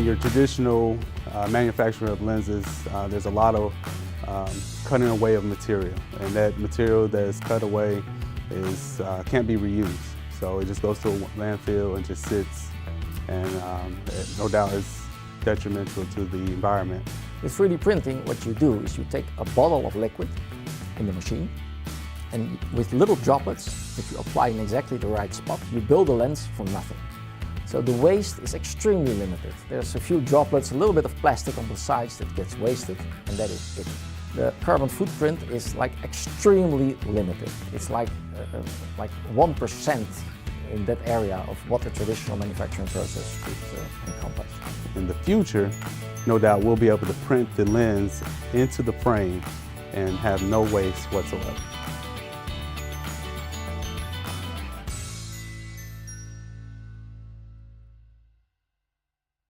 your traditional manufacturing of lenses, there's a lot of cutting away of material, and that material that is cut away can't be reused. So it just goes to a landfill and just sits, and it no doubt is detrimental to the environment. With 3D printing, what you do is you take a bottle of liquid in the machine, and with little droplets, if you apply in exactly the right spot, you build a lens from nothing. So the waste is extremely limited. There's a few droplets, a little bit of plastic on the sides that gets wasted, and that is it. The carbon footprint is like extremely limited. It's like 1% in that area of what a traditional manufacturing process would encompass. In the future, no doubt we'll be able to print the lens into the frame and have no waste whatsoever.